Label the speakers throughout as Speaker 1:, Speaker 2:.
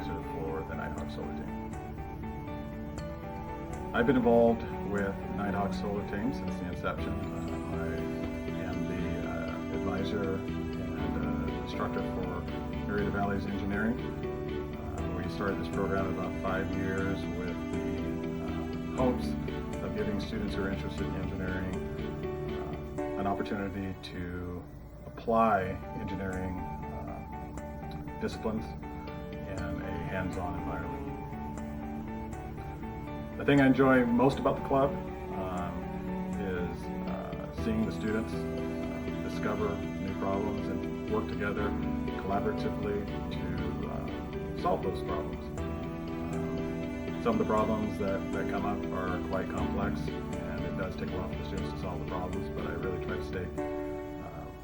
Speaker 1: advisor for the Nighthawk Solar Team. I've been involved with Nighthawk Solar Team since the inception. I am the advisor and instructor for Marietta Valley's engineering. We started this program about 5 years with the hopes of giving students who are interested in engineering an opportunity to apply engineering disciplines in a hands-on environment. The thing I enjoy most about the club is seeing the students discover new problems and work together collaboratively to solve those problems. Some of the problems that come up are quite complex, and it does take a while for the students to solve the problems, but I really try to stay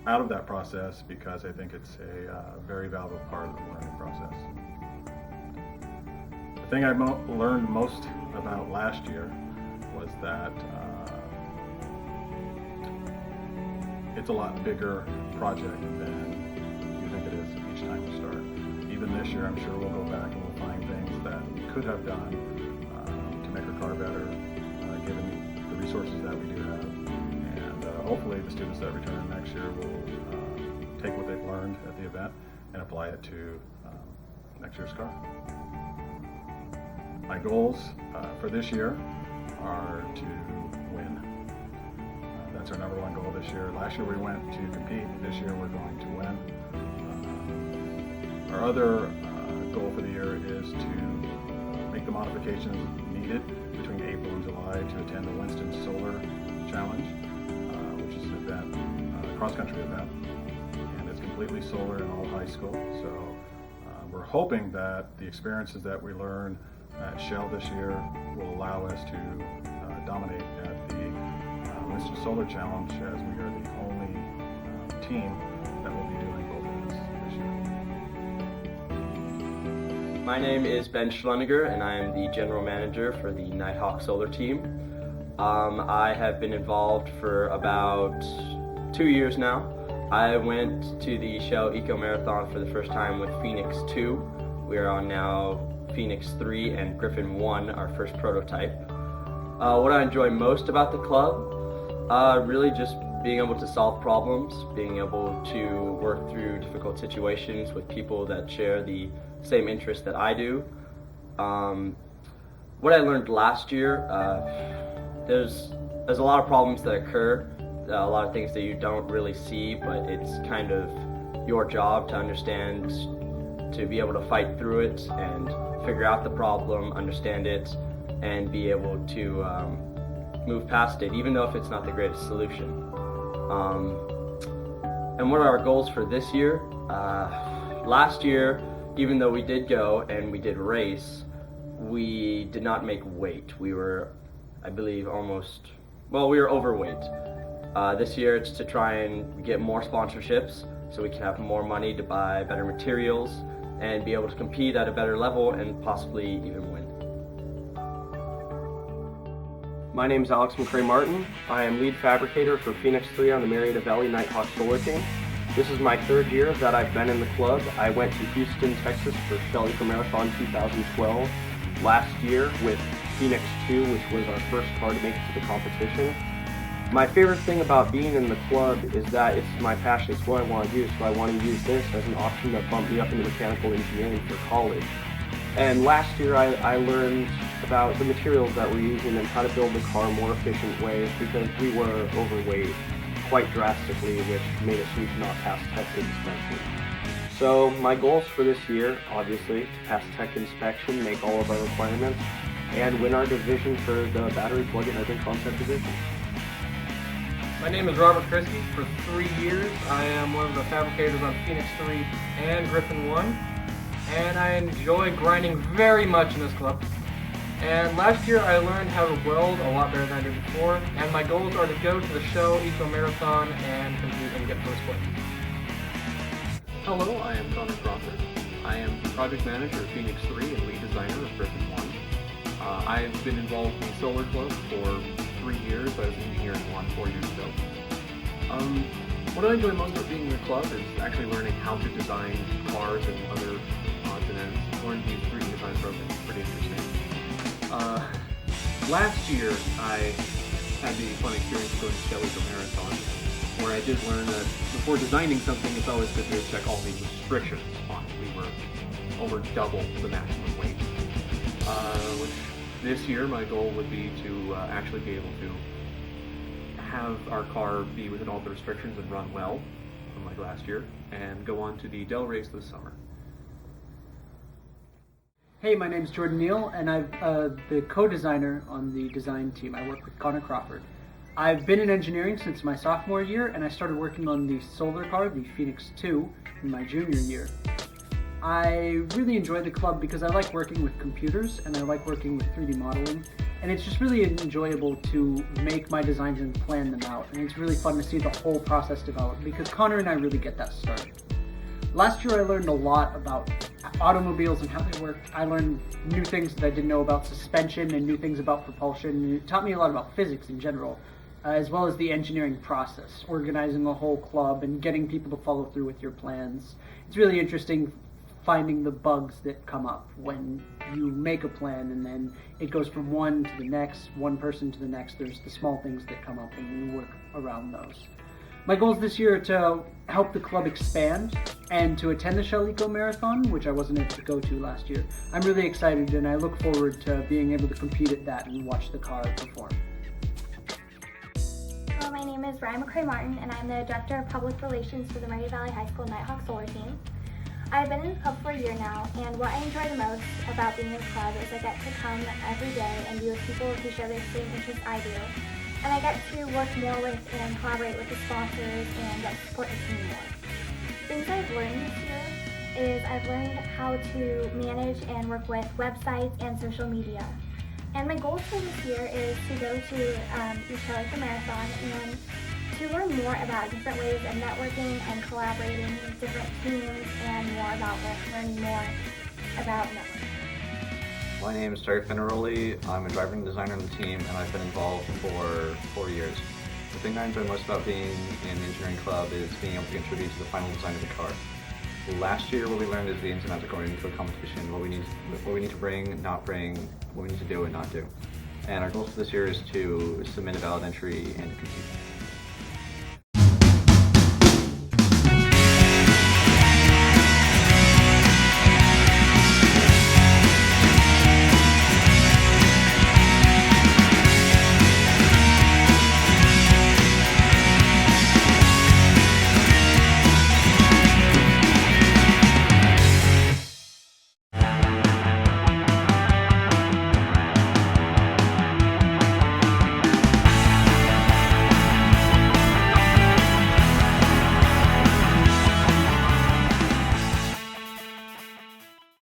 Speaker 1: out of that process because I think it's a very valuable part of the learning process. The thing I learned most about last year was that it's a lot bigger project than you think it is each time you start. Even this year, I'm sure we'll go back and we'll find things that we could have done to make our car better, given the resources that we do have. And hopefully the students that return next year will take what they've learned at the event and apply it to next year's car. My goals for this year are to win. That's our #1 goal this year. Last year we went to compete. This year we're going to win. Our other goal for the year is to make the modifications needed between April and July to attend the Winston Solar Challenge, which is an event, cross-country event, and it's completely solar in all high school. So we're hoping that the experiences that we learn at Shell this year will allow us to dominate at the Winston Solar Challenge, as we are the only team that will be doing both of this year.
Speaker 2: My name is Ben Schleniger, and I am the general manager for the Nighthawk Solar Team. I have been involved for about 2 years now. I went to the Shell Eco Marathon for the first time with Phoenix 2. We are on now Phoenix 3 and Griffin 1, our first prototype. What I enjoy most about the club, really just being able to solve problems, being able to work through difficult situations with people that share the same interests that I do. What I learned last year, there's a lot of problems that occur, a lot of things that you don't really see, but it's kind of your job to understand, to be able to fight through it and figure out the problem, understand it, and be able to move past it, even though if it's not the greatest solution. And what are our goals for this year? Last year, even though we did go and we did race, we did not make weight. We were, I believe, we were overweight. This year it's to try and get more sponsorships so we can have more money to buy better materials and be able to compete at a better level and possibly even win. My name is Alex McCray Martin. I am lead fabricator for Phoenix 3 on the Marietta Valley Nighthawk Solar Team. This is my 3rd year that I've been in the club. I went to Houston, Texas for Shell Eco Marathon 2012 last year with Phoenix 2, which was our first car to make it to the competition. My favorite thing about being in the club is that it's my passion, it's what I want to do, so I want to use this as an option that bumped me up into mechanical engineering for college. And last year I learned about the materials that we're using and how to build the car more efficient ways because we were overweight quite drastically, which made us need to not pass tech inspection. So my goals for this year, obviously, to pass tech inspection, make all of our requirements, and win our division for the battery plug-in hybrid concept division.
Speaker 3: My name is Robert Krisky. For 3 years, I am one of the fabricators on Phoenix 3 and Griffin 1, and I enjoy grinding very much in this club. And last year, I learned how to weld a lot better than I did before, and my goals are to go to the Shell Eco Marathon and compete and get first place.
Speaker 4: Hello, I am Connor Crawford. I am project manager of Phoenix 3 and lead designer of Griffin 1. I've been involved in the Solar Club for 3 years. I was an engineer in 1 4 years ago. What I enjoy most about being in the club is actually learning how to design cars and other odds and ends. Learn these Last year, I had the fun experience of going to Shelley's Marathon, where I did learn that before designing something, it's always good to check all the restrictions on it. We were over double the maximum weight. Which this year, my goal would be to actually be able to have our car be within all the restrictions and run well, unlike last year, and go on to the Dell race this summer.
Speaker 5: Hey, my name's Jordan Neal, and I'm the co-designer on the design team. I work with Connor Crawford. I've been in engineering since my sophomore year, and I started working on the solar car, the Phoenix 2, in my junior year. I really enjoy the club because I like working with computers, and I like working with 3D modeling, and it's just really enjoyable to make my designs and plan them out, and it's really fun to see the whole process develop because Connor and I really get that started. Last year I learned a lot about automobiles and how they work. I learned new things that I didn't know about suspension and new things about propulsion, and it taught me a lot about physics in general, as well as the engineering process, organizing a whole club and getting people to follow through with your plans. It's really interesting finding the bugs that come up when you make a plan and then it goes from one to the next, one person to the next. There's the small things that come up and you work around those. My goals this year are to help the club expand and to attend the Shelleyco Marathon, which I wasn't able to go to last year. I'm really excited and I look forward to being able to compete at that and watch the car perform.
Speaker 6: Hello, my name is Ryan McCray Martin, and I'm the Director of Public Relations for the Murray Valley High School Nighthawk Solar Team. I've been in the club for a year now, and what I enjoy the most about being in the club is I get to come every day and be with people who share the same interests I do. And I get to work more with and collaborate with the sponsors and get to support the team more. Things I've learned this year is I've learned how to manage and work with websites and social media. And my goals for this year is to go to the Shelleyco Marathon and to learn more about different ways of networking and collaborating with different teams and more about learning more about networking.
Speaker 7: My name is Terry Finneroli. I'm a driving designer on the team and I've been involved for 4 years. The thing I enjoy most about being in the engineering club is being able to contribute to the final design of the car. Last year what we learned is the ins and outs of going into a competition, what we need to bring, not bring, what we need to do and not do. And our goal for this year is to submit a valid entry and compete.